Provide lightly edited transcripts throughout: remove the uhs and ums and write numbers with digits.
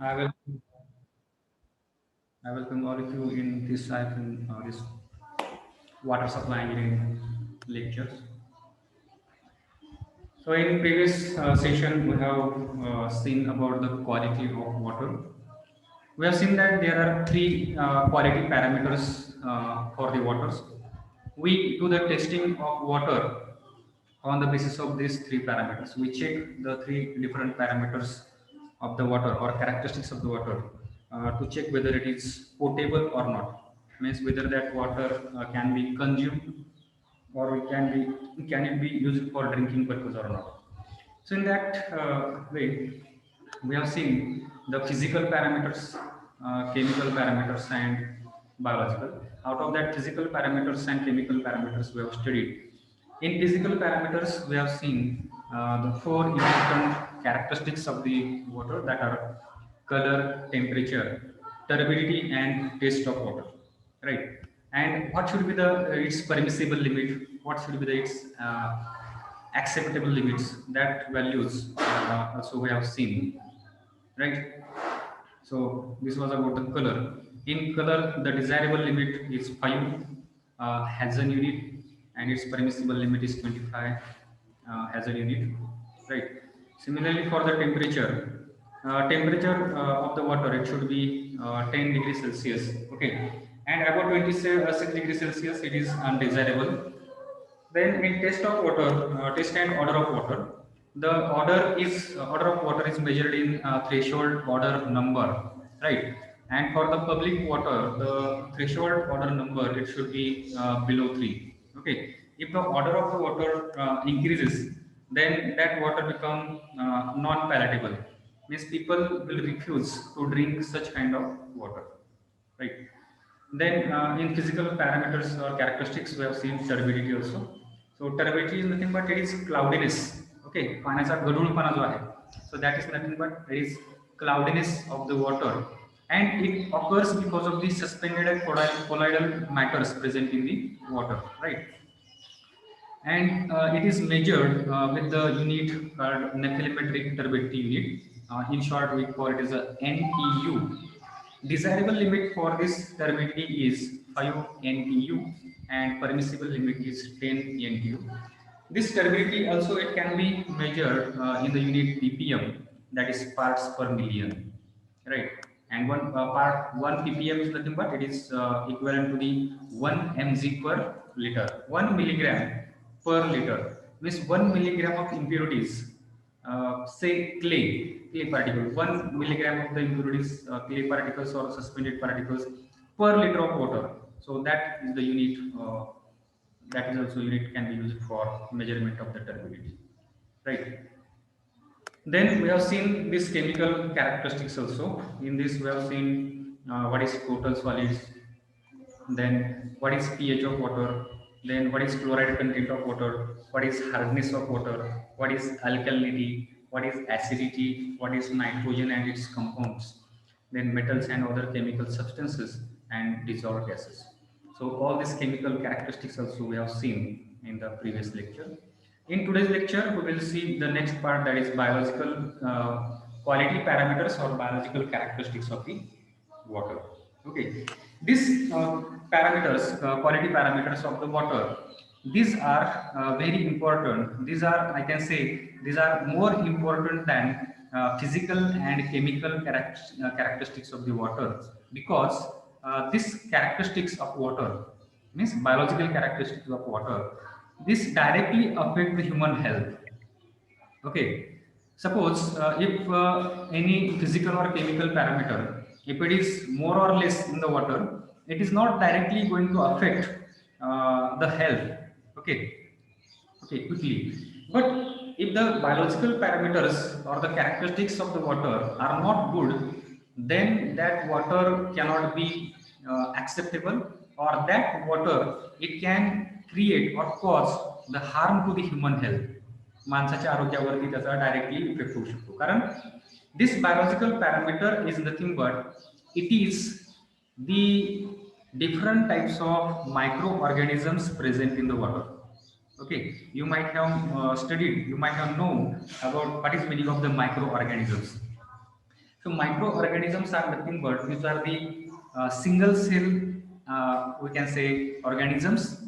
I will I welcome all of you in this water supply engineering lectures. So in previous session we have seen about the quality of water. We have seen that there are three quality parameters for the waters. We do the testing of water on the basis of these three parameters. We check the three different parameters of the water or characteristics of the water to check whether it is potable or not. Means whether that water can be consumed or can it be used for drinking purpose or not. So in that way, we have seen the physical parameters, chemical parameters, and biological. Out of that, physical parameters and chemical parameters we have studied. In physical parameters, we have seen the four important characteristics of the water that are color, temperature, turbidity, and taste of water. Right? And what should be the its permissible limit? What should be the its acceptable limits? That values also we have seen, right? So this was about the color. In color, the desirable limit is 5 Hazen unit, and its permissible limit is 25 Hazen unit, right? Similarly, for the temperature, temperature of the water it should be 10 degrees Celsius, okay, and about 26 degrees Celsius it is undesirable. Then in test of water, test and order of water, the order of water is measured in threshold order number, right? And for the public water, the threshold order number it should be below 3. Okay, if the order of the water increases, then that water become non-palatable. Means people will refuse to drink such kind of water, right? Then in physical parameters or characteristics, we have seen turbidity also. So turbidity is nothing but it is cloudiness. Okay, पाण्याचा गढूळपणा जो आहे, so that is nothing but it is cloudiness of the water, and it occurs because of the suspended and colloidal matters present in the water, right? And it is measured with the unit called nephelometric turbidity unit. In short, we call it as a NTU. Desirable limit for this turbidity is 5 NTU, and permissible limit is 10 NTU. This turbidity also it can be measured in the unit ppm, that is parts per million, right? And one ppm is nothing but it is equivalent to the 1 mg per liter. 1 milligram per liter means 1 milligram of impurities, say clay particle, 1 milligram of the impurities, clay particles or suspended particles per liter of water. So that is the unit, that is also unit can be used for measurement of the turbidity, right? Then we have seen these chemical characteristics also. In this, we have seen what is total solids, then what is pH of water, then what is chloride content of water, what is hardness of water, what is alkalinity, what is acidity, what is nitrogen and its compounds, then metals and other chemical substances and dissolved gases. So all these chemical characteristics also we have seen in the previous lecture. In today's lecture, we will see the next part, that is biological quality parameters or biological characteristics of the water. Okay, these parameters, quality parameters of the water, these are very important. These are, I can say, these are more important than physical and chemical characteristics of the water, because these characteristics of water means biological characteristics of water. This directly affect the human health. Okay, suppose if any physical or chemical parameter, if it is more or less in the water, it is not directly going to affect the health. Okay, okay, quickly. But if the biological parameters or the characteristics of the water are not good, then that water cannot be acceptable, or that water it can create or cause the harm to the human health. माणसाच्या आरोग्यावरती त्याचा directly effect होऊ शकतो, कारण this biological parameter is nothing but it is the different types of microorganisms present in the water. Okay, you might have studied, you might have known about what is meaning of the microorganisms. So microorganisms are nothing but these are the single cell, we can say, organisms,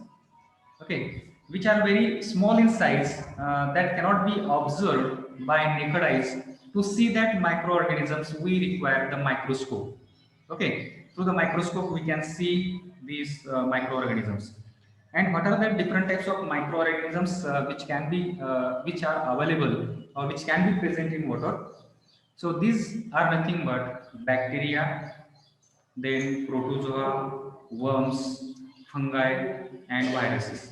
okay, which are very small in size, that cannot be observed by naked eyes. To see that microorganisms, we require the microscope. Okay, through the microscope we can see these microorganisms. And what are the different types of microorganisms which can be which are available or which can be present in water? So these are nothing but bacteria, then protozoa, worms, fungi, and viruses.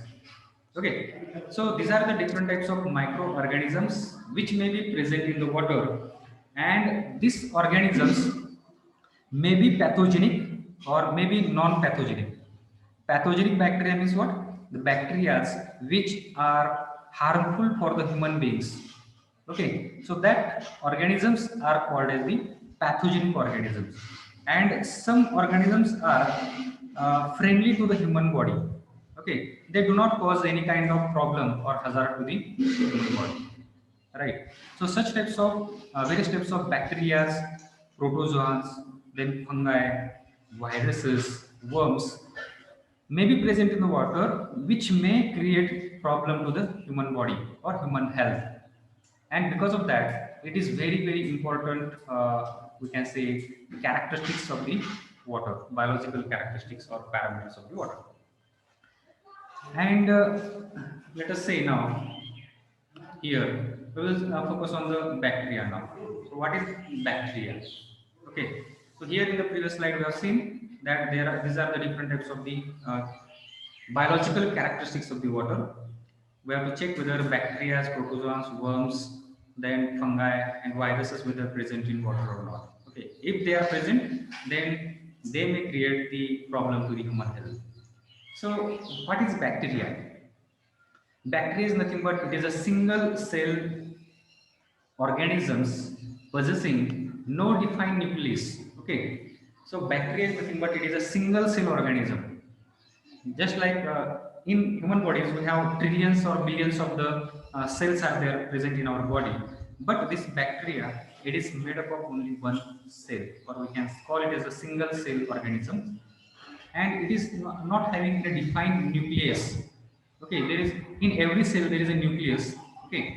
Okay, so these are the different types of microorganisms which may be present in the water, and these organisms may be pathogenic or may be non-pathogenic. Pathogenic bacteria means what? The bacteria which are harmful for the human beings. Okay, so that organisms are called as the pathogenic organisms, and some organisms are friendly to the human body. Okay, they do not cause any kind of problem or hazard to the human body. Right. So such types of various types of bacteria, protozoans, then fungi, viruses, worms may be present in the water, which may create problem to the human body or human health. And because of that, it is very important. We can say characteristics of the water, biological characteristics or parameters of the water. And let us say now here we will focus on the bacteria now. So what is bacteria? Okay. So here in the previous slide we have seen that there are these are the different types of the biological characteristics of the water. We have to check whether bacteria, protozoans, worms, then fungi and viruses whether present in water or not. Okay. If they are present, then they may create the problem to the human health. So what is bacteria? Bacteria is nothing but it is a single cell organisms possessing no defined nucleus. Okay, so bacteria is nothing but it is a single cell organism. Just like in human bodies, we have trillions or billions of the cells are there present in our body. But this bacteria, it is made up of only one cell, or we can call it as a single cell organism, and it is not having a defined nucleus. Okay, there is in every cell there is a nucleus. Okay,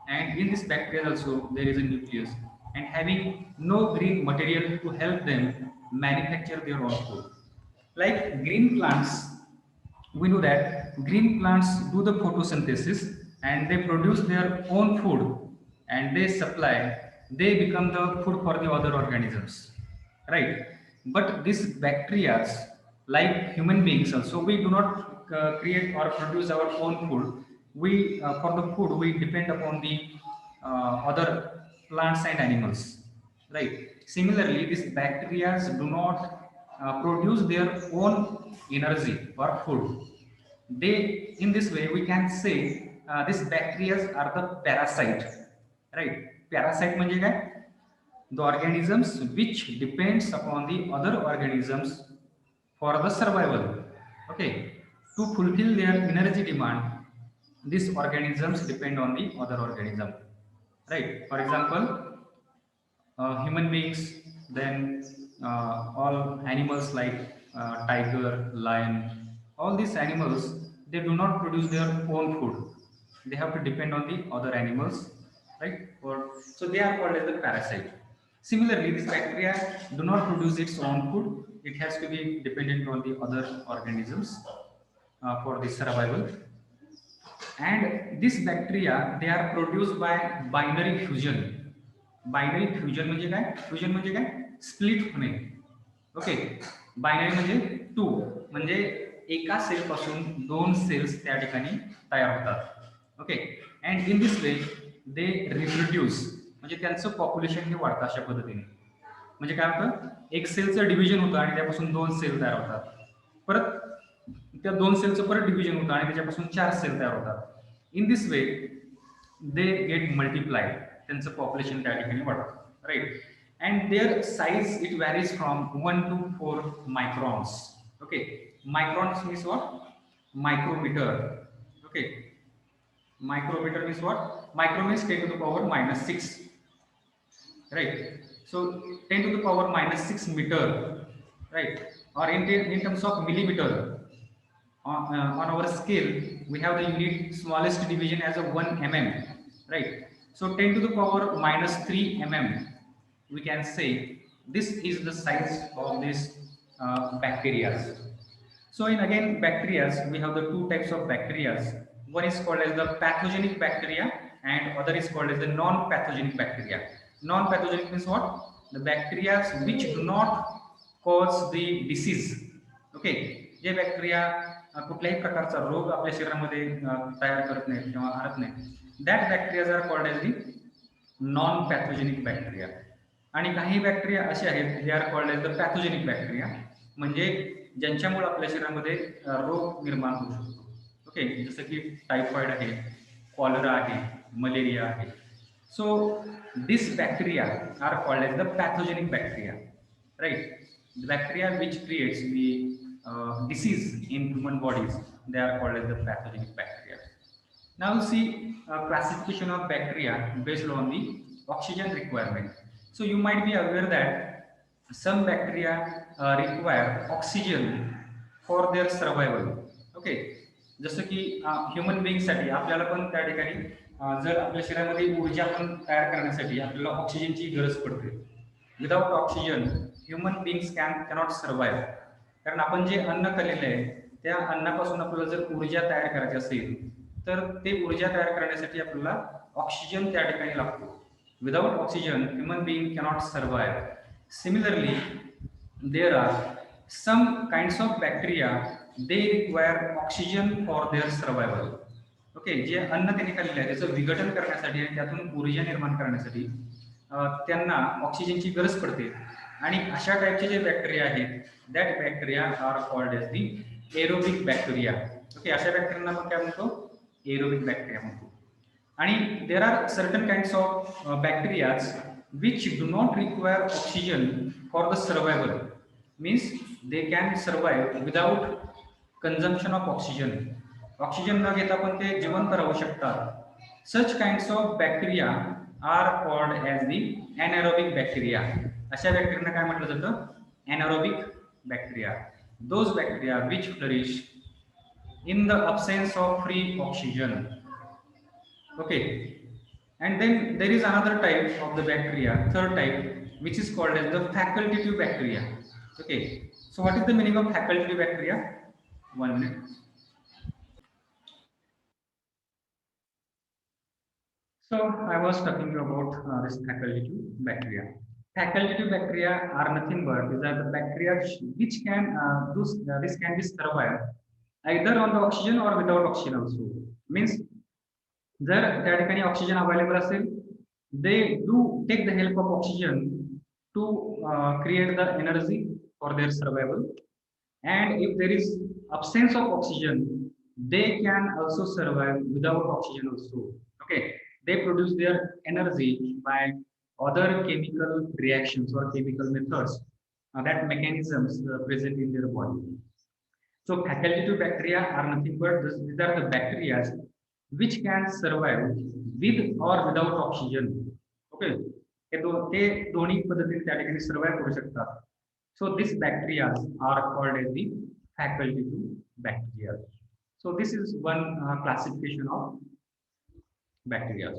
and in this bacteria also there is a nucleus, and having no green material to help them manufacture their own food. Like green plants, we know that green plants do the photosynthesis and they produce their own food, and they supply, they become the food for the other organisms, right? But these bacteria, like human beings also, we do not create or produce our own food. We for the food we depend upon the other plants and animals, right? Similarly, these bacteria do not produce their own energy or food. They, in this way we can say these bacteria are the parasite, right? Parasite म्हणजे काय? The organisms which depends upon the other organisms for the survival. Okay, to fulfill their energy demand, these organisms depend on the other organism, right? For example, human beings, then all animals like tiger, lion, all these animals, they do not produce their own food. They have to depend on the other animals, right? Or so they are called as the parasite. Similarly, this bacteria do not produce its own food. It has to be dependent on the other organisms for the survival. And this bacteria, they are produced by binary fusion. Binary fusion म्हणजे काय? Fusion म्हणजे काय? Split होणे. Okay, binary म्हणजे to, म्हणजे एका cell पासून दोन सेल्स त्या ठिकाणी तयार होतात. Okay, and in this way they reproduce, म्हणजे त्यांचं पॉप्युलेशन हे वाढतं अशा पद्धतीने. म्हणजे काय होतं, एक सेलचं डिव्हिजन होतं आणि त्यापासून दोन सेल तयार होतात. परत त्या दोन सेलचं परत डिव्हिजन होतं आणि त्याच्यापासून चार सेल तयार होतात. In this way they get multiplied, त्यांचं पॉप्युलेशन त्या ठिकाणी वाढतं, right? And their size it varies from 1 to 4 microns. Okay, microns means what? Micrometer. Okay, micrometer means what? Micro means 10 to the power -6, right? So 10 to the power minus 6 meter, right? Or in terms of millimeter, on our scale, we have the unit smallest division as a 1 mm, right? So 10 to the power minus 3 mm, we can say this is the size of this bacteria. So in again bacteria, we have the two types of bacteria. One is called as the pathogenic bacteria and other is called as the non-pathogenic bacteria. Non-pathogenic means what? The bacteria which do not cause the disease. Okay, J bacteria कुठल्याही प्रकारचा रोग आपल्या शरीरामध्ये तयार करत नाहीत किंवा आणत नाही, that bacterias are called as the non pathogenic bacteria. आणि काही बॅक्टेरिया असे आहेत जे are called as the pathogenic bacteria, म्हणजे ज्यांच्यामुळे आपल्या शरीरामध्ये रोग निर्माण होऊ शकतो. ओके, जसं की टायफॉइड आहे, कॉलरा आहे, मलेरिया आहे. So this bacteria are called as the pathogenic bacteria, right? The bacteria which creates the disease in human bodies, they are called as the pathogenic bacteria. Now we'll see classification of bacteria based on the oxygen requirement. So you might be aware that some bacteria require oxygen for their survival. Okay, जसं की human बिंगसाठी आपल्याला पण त्या ठिकाणी जर आपल्या शरीरामध्ये ऊर्जा पण तयार करण्यासाठी आपल्याला ऑक्सिजनची गरज पडते. Without oxygen human बिंग्स cannot survive. कारण आपण जे अन्न खाल्लेलं आहे त्या अन्नापासून आपल्याला जर ऊर्जा तयार करायची असेल तर ते ऊर्जा तयार करण्यासाठी आपल्याला ऑक्सिजन त्या ठिकाणी लागतो. Without oxygen human being cannot survive. Similarly there are some kinds of bacteria, they require oxygen for their survival. Okay, जे अन्न त्यांनी खाल्लेलं आहे त्याचं विघटन करण्यासाठी आणि त्यातून ऊर्जा निर्माण करण्यासाठी त्यांना ऑक्सिजनची गरज पडते. आणि अशा टाईपचे जे बॅक्टेरिया आहेत that bacteria are called as the aerobic bacteria. Okay, अशा बॅक्टेरियांना आपण काय म्हणतो? एरोबिक बॅक्टेरिया म्हणतो. आणि there are certain kinds of bacterias which do not require oxygen for the survival, means they can survive without consumption of oxygen. Oxygen न घेता पण ते जिवंत राहू शकतात. such kinds of bacteria are called as the anaerobic bacteria. अशा बॅक्टेरियांना काय म्हटलं जातं? anaerobic bacteria. Those bacteria which flourish in the absence of free oxygen. Okay, and then there is another type of the bacteria, third type, which is called as the facultative bacteria. Okay, so what is the meaning of facultative bacteria? 1 minute. So I was talking about this facultative bacteria. Facultative bacteria are nothing but these are the bacteria which can this can be survive either on the oxygen or without oxygen also. Means जर त्या ठिकाणी oxygen available असेल, they do take the help of oxygen to create the energy for their survival. And if there is absence of oxygen, they can also survive without oxygen also. Okay, they produce their energy by other chemical reactions or chemical methods, that mechanisms present in their body. So facultative bacteria are nothing but these are the bacteria which can survive with or without oxygen. Okay, ते दोन्ही पद्धतीने त्या ठिकाणी survive करू शकतात. So these bacteria are called as the facultative bacteria. So this is one classification of bacteria.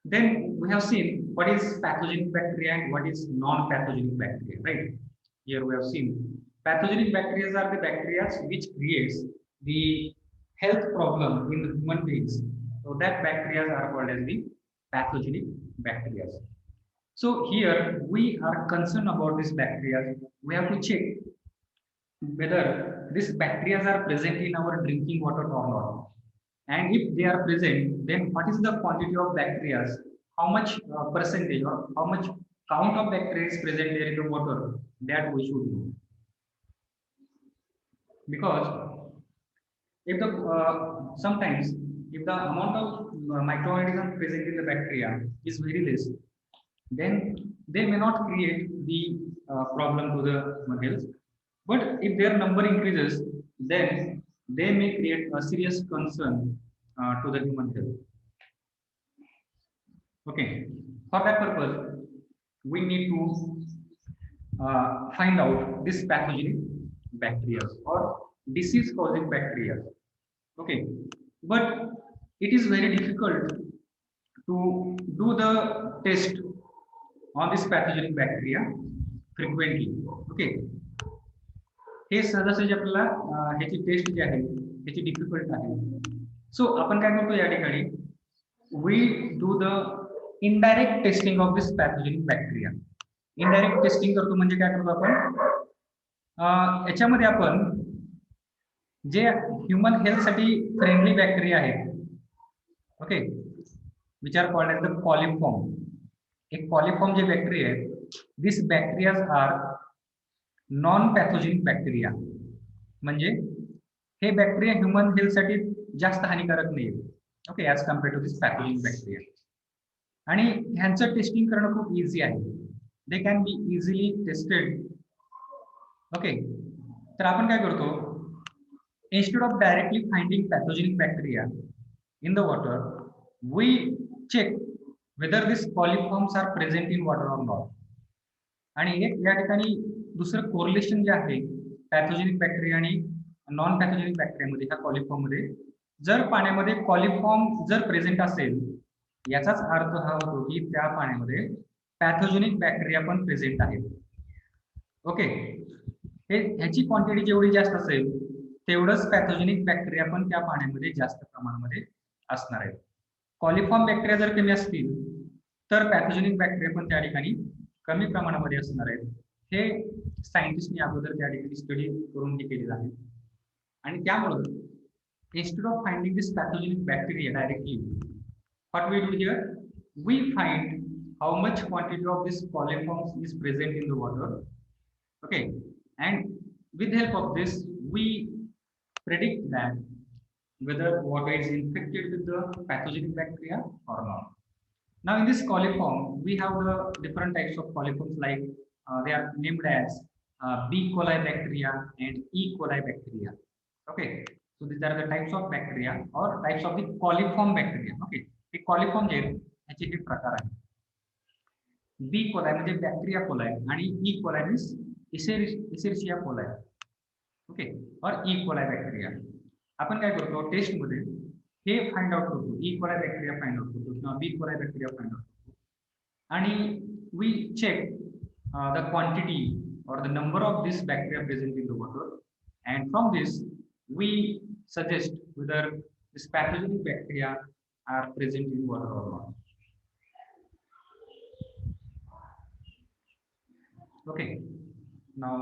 Then we have seen what is pathogenic bacteria and what is non-pathogenic bacteria, right? Here we have seen pathogenic bacteria are the bacteria which creates the health problem in the human beings. So that bacteria are called as the pathogenic bacteria. So here we are concerned about this bacteria. We have to check whether these bacteria are present in our drinking water or not. And if they are present, then what is the quantity of bacteria? How much percentage or how much count of bacteria is present there in the water? That we should know. Because if the sometimes if the amount of microorganisms present in the bacteria is very less, then they may not create the problem to the human health. But if their number increases, then they may create a serious concern to the human health. Okay, for that purpose, we need to find out this pathogenic bacteria or disease causing bacteria. Okay, but it is very difficult to do the test on this pathogenic bacteria frequently. Okay, हे सहजासहजी आपल्याला ह्याची test जी आहे ह्याची difficult आहे. सो आपण काय करतो या ठिकाणी, we do the indirect testing of this pathogenic bacteria. Indirect testing करतो म्हणजे काय करतो आपण, याच्यामध्ये आपण जे ह्युमन हेल्थ साठी फ्रेंडली बॅक्टेरिया आहेत, okay, which are called as the coliform. एक कॉलिफॉर्म जे बॅक्टेरिया आहेत, this bacterias are non pathogenic bacteria. म्हणजे हे बॅक्टेरिया ह्युमन हेल्थ साठी जास्त हानिकारक नाही, okay, as compared to this pathogenic bacteria. आणि ह्यांचं टेस्टिंग करणं खूप इझी आहे. They can be easily tested. Okay, तर आपण काय करतो, instead of directly finding pathogenic bacteria in the water, we check whether these coliforms are present in water or not. आणि एक या ठिकाणी दुसरं कोरिलेशन जे आहे पॅथोजेनिक बॅक्टेरिया आणि नॉन पॅथोजेनिक बॅक्टेरियामध्ये, ह्या कॉलिफॉर्म मध्ये जर पाण्यामध्ये कॉलिफॉर्म जर प्रेझेंट असेल, याचाच अर्थ हा होतो की त्या पाण्यामध्ये पॅथोजेनिक बॅक्टेरिया पण प्रेझेंट आहेत. ओके, ह्याची क्वांटिटी जेवढी जास्त असेल तेवढंच पॅथोजेनिक बॅक्टेरिया पण त्या पाण्यामध्ये जास्त प्रमाणामध्ये असणार आहेत. कॉलिफॉर्म बॅक्टेरिया जर कमी असतील तर पॅथोजेनिक बॅक्टेरिया पण त्या ठिकाणी कमी प्रमाणामध्ये असणार आहेत. हे सायंटिस्टनी अगोदर त्या ठिकाणी स्टडी करून केलेलं आहे. आणि त्यामुळे instead of finding this pathogenic bacteria directly, what we do here, we find how much quantity of this coliforms is present in the water. Okay, and with help of this we predict that whether water is infected with the pathogenic bacteria or not. Now in this coliform we have the different types of coliforms, like they are named as B. coli bacteria and E. coli bacteria. Okay, so these are the types of bacteria or types of the coliform bacteria. Okay, the coliform जे ह्याचे हे प्रकार आहेत. B coli म्हणजे bacteria coli आणि E coli means Escherichia coli. Okay, और E coli bacteria. आपण काय करतो टेस्ट मध्ये हे फाइंड आउट करतो, E coli bacteria find out करतो किंवा B coli bacteria find out करतो, आणि we check the quantity or the number of this bacteria present in the water, and from this we suggest whether this pathogenic bacteria are present in water or not. Okay, now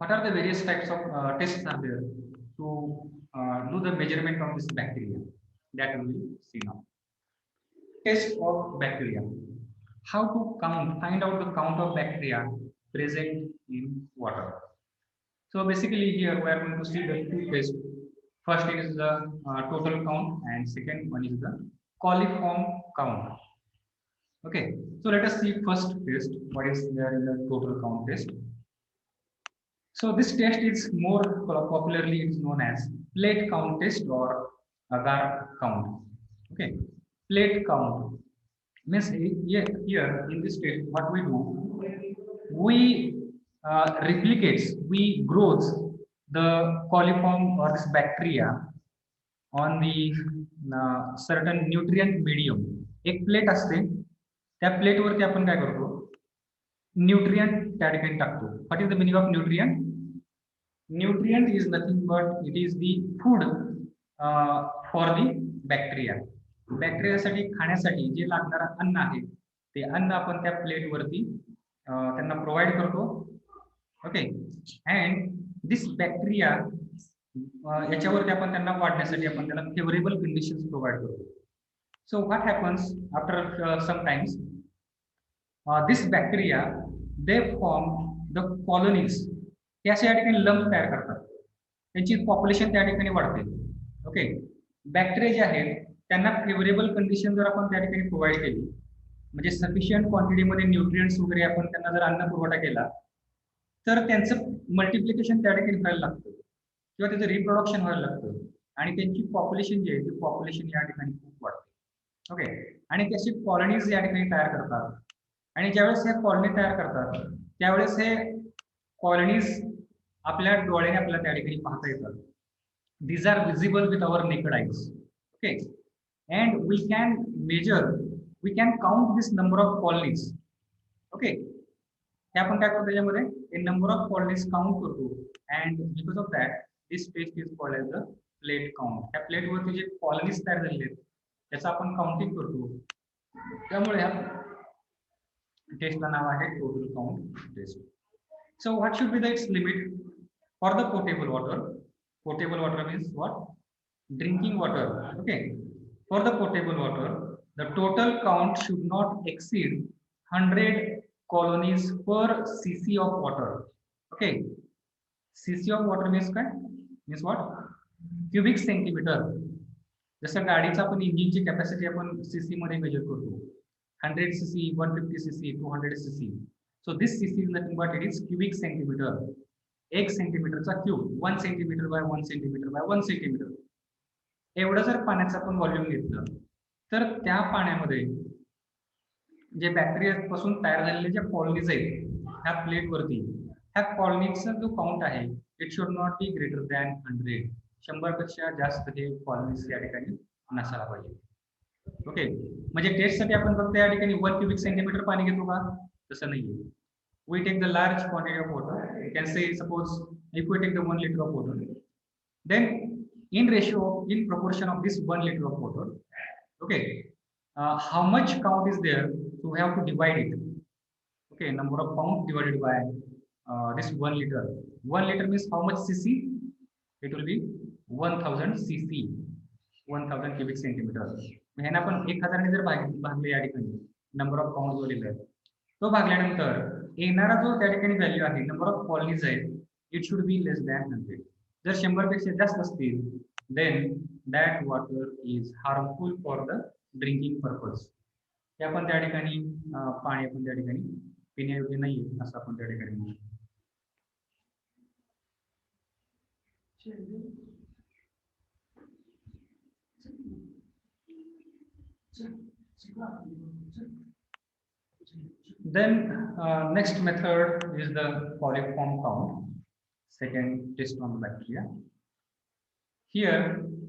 what are the various types of tests are there to do the measurement of this bacteria, that we will see now. Test of bacteria. How to find out the count of bacteria present in water. So basically here we are going to see the two tests. First is the total count, and second one is the coliform count. Okay, so let us see first test. What is there in the total count test? So this test is more popularly it's known as plate count test or agar count. Okay, plate count means here in this test what we do, we replicates, we grows the coliform or this bacteria on the certain nutrient medium. एक plate असते, त्या plate वरती आपण काय करतो, nutrient त्या ठिकाणी टाकतो. What is the meaning of nutrient? Nutrient is nothing but it is the food for the bacteria. बॅक्टेरियासाठी खाण्यासाठी जे लागणारं अन्न आहे ते अन्न आपण त्या प्लेट वरती त्यांना प्रोव्हाइड करतो. ओके, अँड दिस बॅक्टेरिया याच्यावरती आपण त्यांना वाढण्यासाठी आपण त्याला फेवरेबल कंडिशन्स प्रोव्हाइड करतो. So what happens after sometimes, this bacteria they form the colonies. ते असे या ठिकाणी लंप तयार करतात, त्यांची पॉप्युलेशन त्या ठिकाणी वाढते. ओके, बॅक्टेरिया जे आहेत त्यांना फेवरेबल कंडिशन जर आपण त्या ठिकाणी प्रोव्हाइड केली, म्हणजे सफिशियंट क्वांटिटीमध्ये न्यूट्रिएंट्स वगैरे आपण त्यांना जर अन्न पुरवठा केला, तर त्यांचं मल्टिप्लिकेशन त्या ठिकाणी व्हायला लागतं किंवा त्याचं रिप्रोडक्शन व्हायला लागतं आणि त्यांची पॉप्युलेशन जी आहे ती पॉप्युलेशन या ठिकाणी खूप वाढते. ओके, आणि त्याची कॉलनीज या ठिकाणी तयार करतात. आणि ज्यावेळेस हे कॉलनी तयार करतात त्यावेळेस हे कॉलनीज आपल्या डोळ्याने आपल्याला त्या ठिकाणी पाहता येतात. These are visible with our naked eyes. Okay, and we can count this number of colonies. Okay, हे आपण काय करतो त्याच्यामध्ये a number of colonies count करतो and because of that this test is called as the plate count. त्या plate वरती जे colonies तयार झालेले आहेत त्याचं आपण काउंटिंग करतो. त्यामुळे या टेस्टला नाव आहे total count test. So what should be the its limit for the potable water? Potable water means what? Drinking water. Okay. For the potable water, the total count should not exceed 100 colonies per cc of water. Okay. cc of water means काय? Means what? Cubic centimeter. जसं गाडीचा आपण इंजिनची capacity आपण CC मध्ये major करतो. 100 cc, 150 cc, 200 cc. So this cc is nothing but it is cubic centimeter. 1 सेंटीमीटरचा cube 1 centimetre by 1 centimetre by 1 centimetre एवढं जर पाण्याचं आपण व्हॉल्यूम घेतलं तर त्या पाण्यामध्ये जे बॅक्टेरिया पासून तयार झालेले जे कॉलनीज आहेत ह्या प्लेट वरती ह्या कॉलनीजचा जो काउंट आहे it should not be greater than 100. 100 पेक्षा जास्त हे कॉलनीज या ठिकाणी नसायला पाहिजे. ओके, म्हणजे टेस्टसाठी आपण फक्त या ठिकाणी 1 क्यूबिक सेंटीमीटर पाणी घेतो का? तसं नाहीये. We take the large quantity of water. You can say, suppose if we take the 1 liter of water, then in proportion of this 1 liter of water, okay, how much count is there? So we have to divide it. Okay, number of pounds divided by this 1 liter. 1 liter means how much cc? It will be 1000 cc, 1000 cubic centimeter. ह्याला आपण 1000 ने जर भागले या ठिकाणी number of pound जो लिहिलाय तो भागल्यानंतर येणारा जो त्या ठिकाणी व्हॅल्यू आहे नंबर ऑफ कॉलनीज आहे it should be less than 100. जर 100 पेक्षा जास्त असतील then that water is harmful for the drinking purpose. हे आपण त्या ठिकाणी पाणी आपण त्या ठिकाणी पिण्यायोग्य नाही असं आपण त्या ठिकाणी म्हणू. Then next method is the coliform count. Second test on bacteria. Here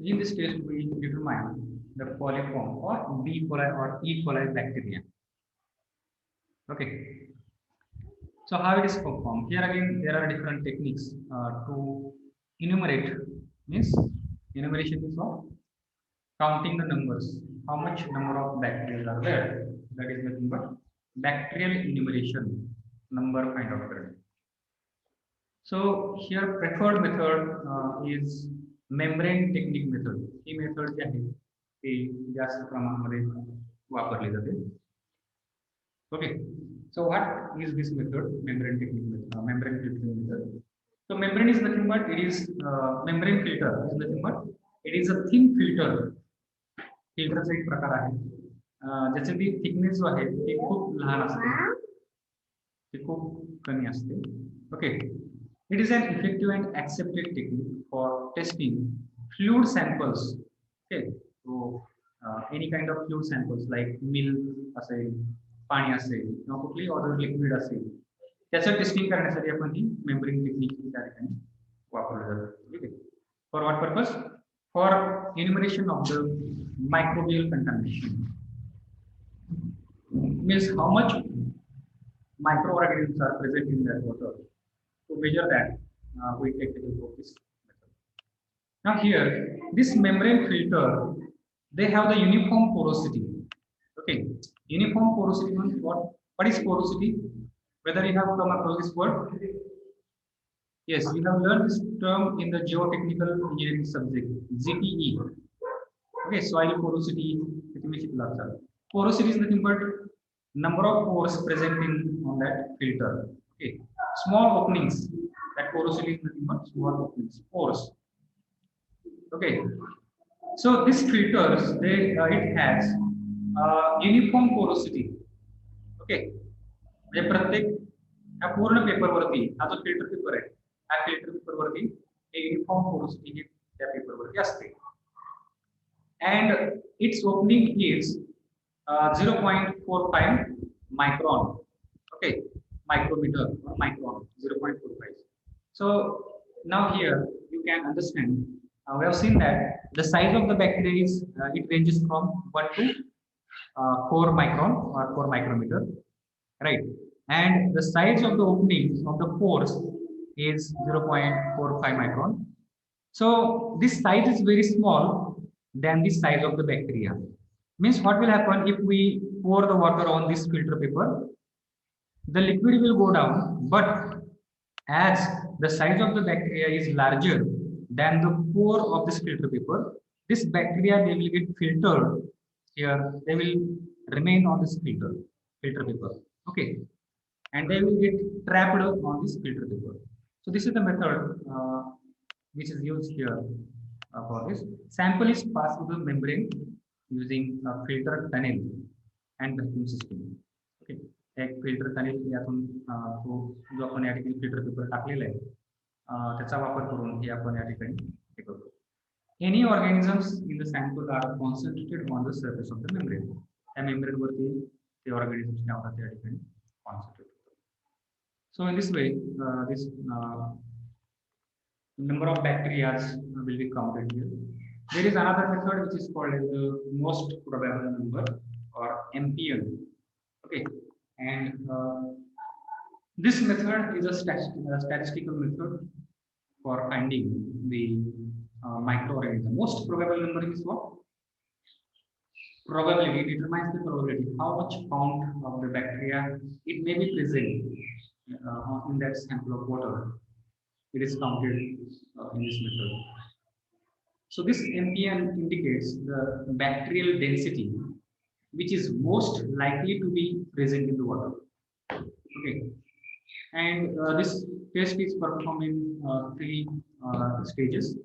in this test we determine the coliform or B. coli or E. coli bacteria. Okay. So how it is performed? Here again there are different techniques to enumerate. Means enumeration is of counting the numbers. How much number of bacteria are there? That is nothing but bacterial enumeration, number kind of term. So here preferred method is membrane technique method. ही method जी आहे ती जास्त प्रमाणामध्ये वापरली जाते. Okay. So what is this method? Membrane technique method. Membrane filtering method. So membrane is nothing but it is membrane filter is nothing but it is a thin filter. फिल्टरचा एक प्रकार आहे ज्याची ती थिकनेस जो आहे ती खूप लहान असते, ती खूप कमी असते. Okay, it is an effective and accepted technique for testing fluid samples. Okay, so any kind of fluid samples like milk असेल, पाणी असेल किंवा कुठली अदर लिक्विड असेल त्याचं टेस्टिंग करण्यासाठी आपण ही मेम्ब्रेन टेक्निक त्या ठिकाणी वापरलं जातं. ठीक आहे, for what purpose? For enumeration of the microbial contamination. Means how much microorganisms are present in that water. To measure that, we take the help of this method. Now here, this membrane filter, they have the uniform porosity. Okay, uniform porosity means what? What is porosity? Whether you have come across this word? Yes, we have learned this term in the geotechnical engineering subject, GTE. Okay, soil porosity. Porosity is nothing but number of pores present on that filter. Okay, small openings. That porosity is nothing but small openings, pores. Okay, so these filters it has uniform porosity. Okay, म्हणजे प्रत्येक ह्या पूर्ण paper वरती हा जो filter paper आहे ह्या filter paper वरती युनिफॉर्म पोरोसिटी त्या पेपर वरती असते. And its opening is 0.45 micron. Okay, micrometer or micron, 0.45. So now here you can understand. We have seen that the size of the bacteria is it ranges from 1 to 4 micron or 4 micrometer, right? And the size of the openings of the pores is 0.45 micron. So this size is very small than the size of the bacteria. Means what will happen if we pour the water on this filter paper? The liquid will go down, but as the size of the bacteria is larger than the pore of this filter paper, this bacteria they will get filtered here. They will remain on this filter paper. Okay, and they will get trapped on this filter paper. So this is the method which is used here for this. Sample is passed through the membrane using a filter tunnel and vacuum system. Okay, एक filter tunnel यातून तो जो आपण या ठिकाणी filter paper टाकलेला आहे त्याचा वापर करून हे आपण या ठिकाणी हे करतो. Any organisms in the sample are concentrated on the surface of the membrane. त्या membrane वरती ते organisms लावतात त्या ठिकाणी concentrate. So in this way, this number of bacteria will be counted here. There is another method which is called as the most probable number or MPN. Okay, and this method is a statistical method for finding the microorganism. Most probable number is what? Probability determines the probability, how much count of the bacteria it may be present in that sample of water. It is counted in this method. So this MPN indicates the bacterial density which is most likely to be present in the water. Okay, and this test is performed in 3 stages.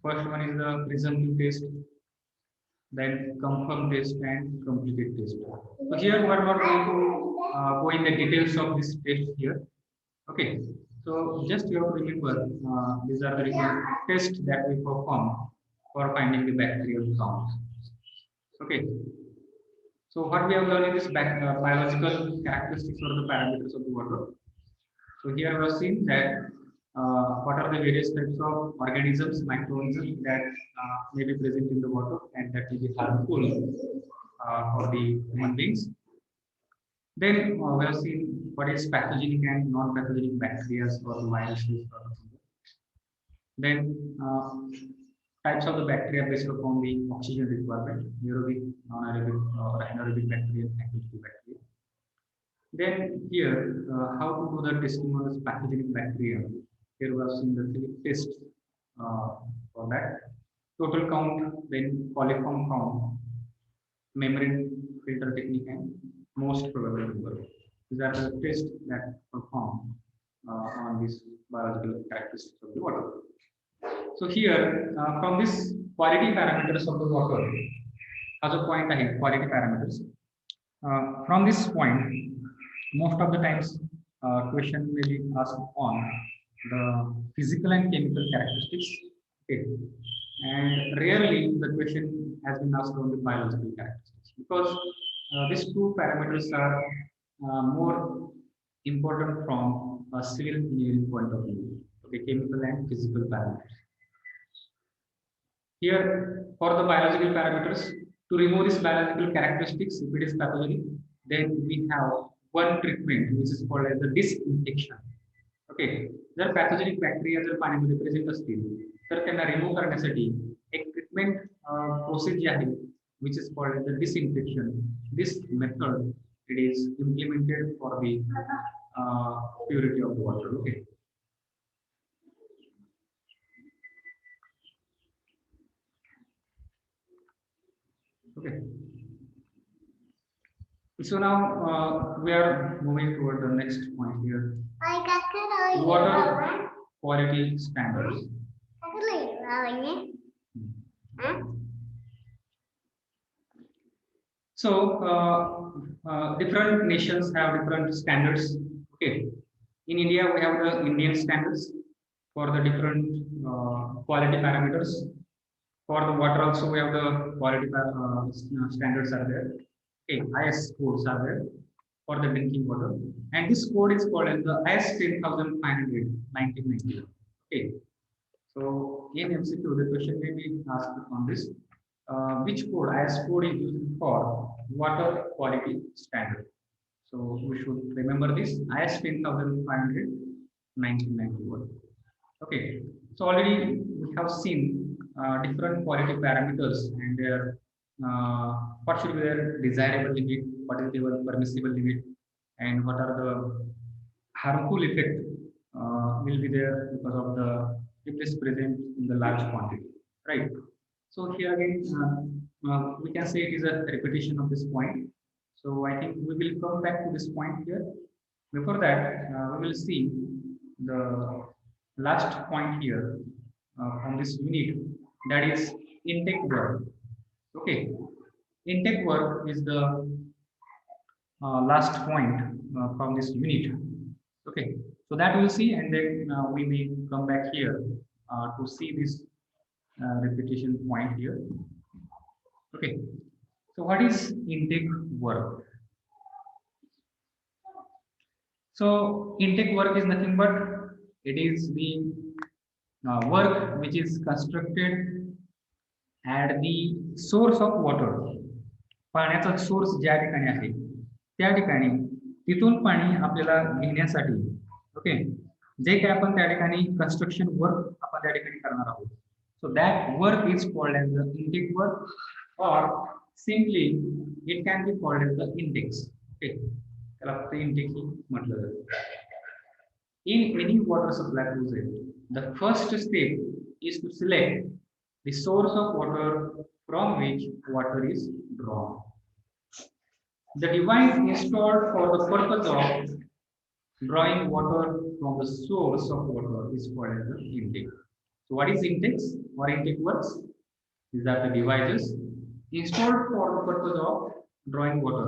First one is the presumptive test, then confirm test and completed test. So here we are not going to go in the details of this test here. Okay, so just you have to remember these are the tests that we perform for finding the bacterial count. Okay, so what we have learned in this biological characteristics or the parameters of the water. So here we have seen that what are the various types of organisms, microorganisms that may be present in the water and that will be harmful for the human beings. Then we have seen what is pathogenic and non-pathogenic bacteria or viruses. Then types of the bacteria based upon the oxygen requirement, aerobic, non-aerobic, or anaerobic bacteria, active bacteria. Then here, how to do the testing on this pathogenic bacteria. Here we have seen the 3 tests for that. Total count, then coliform count, membrane filter technique, and most probable number. These are the tests that perform on these biological characteristics of the water. So here, from this quality parameters of the water, as a point ahead, quality parameters. From this point, most of the times, question may be asked on the physical and chemical characteristics. Okay, and rarely the question has been asked on the biological characteristics because these 2 parameters are more important from a civil engineering point of view. Okay, chemical and physical parameters. Here, for the biological parameters, to remove these biological characteristics, if it is pathogenic, then we have one treatment which is called as the disinfection. Okay, जर pathogenic bacteria जर पाण्यामध्ये present असतील तर त्यांना remove करण्यासाठी एक treatment process जी आहे which is called as the disinfection. This method it is implemented for the purity of the water. Okay. Okay. So now we are moving toward the next point here. Water quality standards. So different nations have different standards. Okay. In India, we have the Indian standards for the different quality parameters. For the water also, we have the quality standards are there. Okay, IS codes are there for the drinking water, and this code is called as the IS 10500 1990. Okay, so in MCQ, the question may be asked on this: which code IS code is used for water quality standard? So we should remember this IS 10500 1991. Okay, so already we have seen different quality parameters and their what should be their desirable limit, what is their permissible limit, and what are the harmful effect will be there because of the if this present in the large quantity, right? So here again, we can say it is a repetition of this point. So I think we will come back to this point here. Before that, we will see the last point here from this unit, that is intake work. Okay, intake work is the last point from this unit. Okay, so that we'll see, and then we may come back here to see this repetition point here. Okay, so what is intake work? So intake work is nothing but it is the work which is constructed at the source of water. पाण्याचा source ज्या ठिकाणी आहे त्या ठिकाणी तिथून पाणी आपल्याला घेण्यासाठी ओके जे काय आपण त्या ठिकाणी कन्स्ट्रक्शन वर्क आपण त्या ठिकाणी करणार आहोत. So that work is called as the intake work or simply it can be called as the intakes. Okay, त्याला फक्त इंटेक ही म्हटलं जातं. In any water supply project, the first step is to select the source of water from which water is drawn. The device installed for the purpose of drawing water from the source of water is called as the intake. So what is intakes or intake works? These are the devices installed for the purpose of drawing water.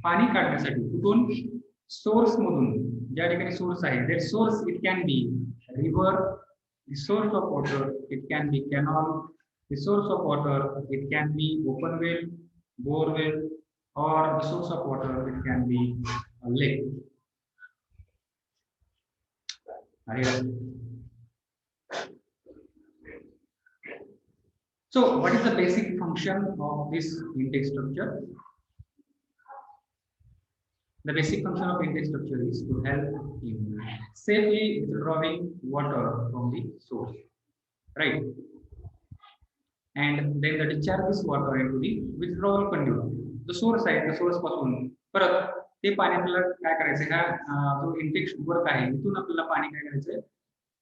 पाणी काढण्यासाठी कुठून source मधून ज्या ठिकाणी source आहे that source it can be river, the source of water it can be canal, the source of water it can be open well, bore well, or the source of water it can be a lake. So what is the basic function of this intake structure? The basic function of intake structure is to help in safely withdrawing water from the source, right? And then the discharge this water into the withdrawal conduit. The source आहे, the source पासून परत ते पाणी आपल्याला काय करायचं हा जो इंटेक वर्क आहे इथून आपल्याला पाणी काय करायचं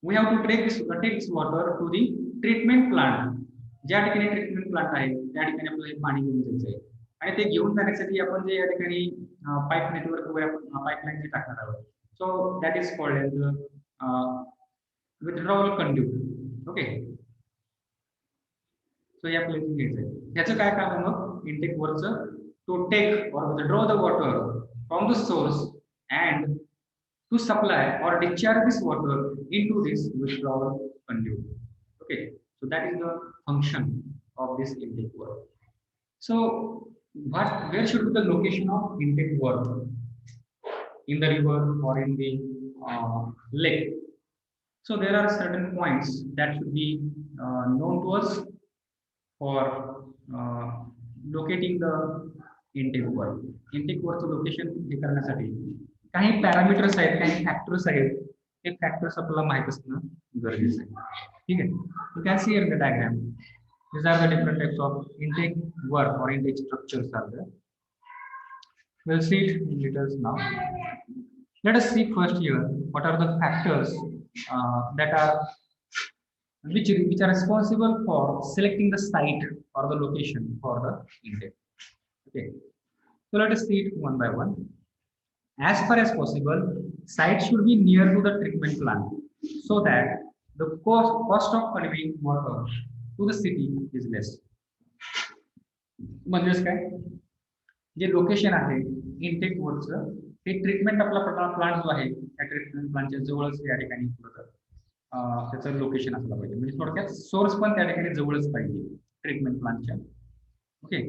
we have to take this water to the treatment plant. ज्या ठिकाणी ट्रीटमेंट प्लांट आहे त्या ठिकाणी आपल्याला हे पाणी घेऊन जायचं आहे आणि ते घेऊन जाण्यासाठी आपण जे या ठिकाणी पाईप नेटवर्क पाईपलाईन जे टाकणार आहोत. So that is called as withdrawal conduit. Okay, so या प्लेसिंग घ्यायचं आहे. ह्याचं काय काम आहे मग इंटेक वरचं to take or withdraw the water from the source and to supply or discharge this water into this withdrawal conduit. Okay, so that is the function of this intake work. So where should be the location of intake work? In the river or in the lake? So there are certain points that should be known to us for locating the intake work. Intake work location हे करण्यासाठी काही parameters आहेत, काही factors आहेत. ते factors आपल्याला माहित असणं गरजेचं आहे. ठीक आहे, you can see in the diagram these are the different types of intake work or intake structures are there. We'll see it in details now. Let us see first here what are the factors that are which are responsible for selecting the site or the location for the intake. Okay, so let us see it one by one. As far as possible, site should be near to the treatment plant so that the cost of conveying water to the city is less. म्हणजेच काय जे location आहे intake वरचं ते treatment आपला plant जो आहे त्या treatment प्लांटच्या जवळच या ठिकाणी त्याचं लोकेशन असलं पाहिजे. म्हणजे थोडक्यात सोर्स पण त्या ठिकाणी जवळच पाहिजे ट्रीटमेंट प्लांटच्या. ओके,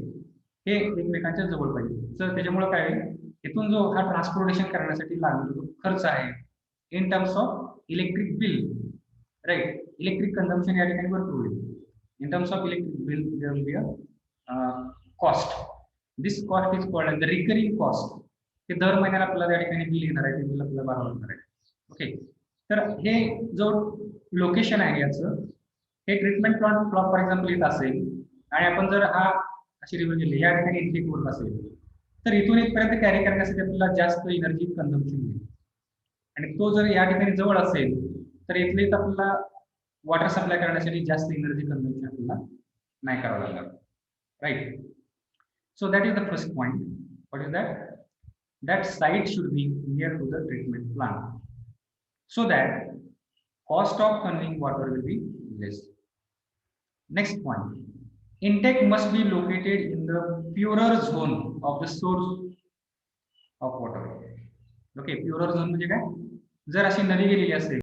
हे एकमेकांच्या जवळ पाहिजे. तर त्याच्यामुळे काय आहे, इथून जो हा ट्रान्सपोर्टेशन करण्यासाठी लागणारा जो खर्च आहे in terms of electric bill, right, electric consumption या ठिकाणी भरपूर होईल. In terms of electric bill there will be a cost. This cost is called the recurring cost. ते दर महिन्याला आपल्याला त्या ठिकाणी बिल येणार आहे, ते बिल आपल्याला भरावं लागणार आहे. ओके, तर हे जो लोकेशन आहे याचं, हे ट्रीटमेंट प्लांट फॉर एक्झाम्पल येत असेल आणि आपण जर हा अशी रिव्हर गेली या ठिकाणी इन्टेक होत असेल, तर इथून इथपर्यंत कॅरी करण्यासाठी आपल्याला जास्त एनर्जी कन्झम्पशन होईल. आणि तो जर या ठिकाणी जवळ असेल तर इथले आपल्याला वॉटर सप्लाय करण्यासाठी जास्त एनर्जी कन्झम्पशन आपल्याला नाही करावं लागणार, right. So that is the first point. What is that? That site should be near to the treatment plant so that cost of conveying water will be less. Next point, intake must be located in the purer zone of the source of water. Okay, purer zone म्हणजे काय? जर अशी नदी गेलेली असेल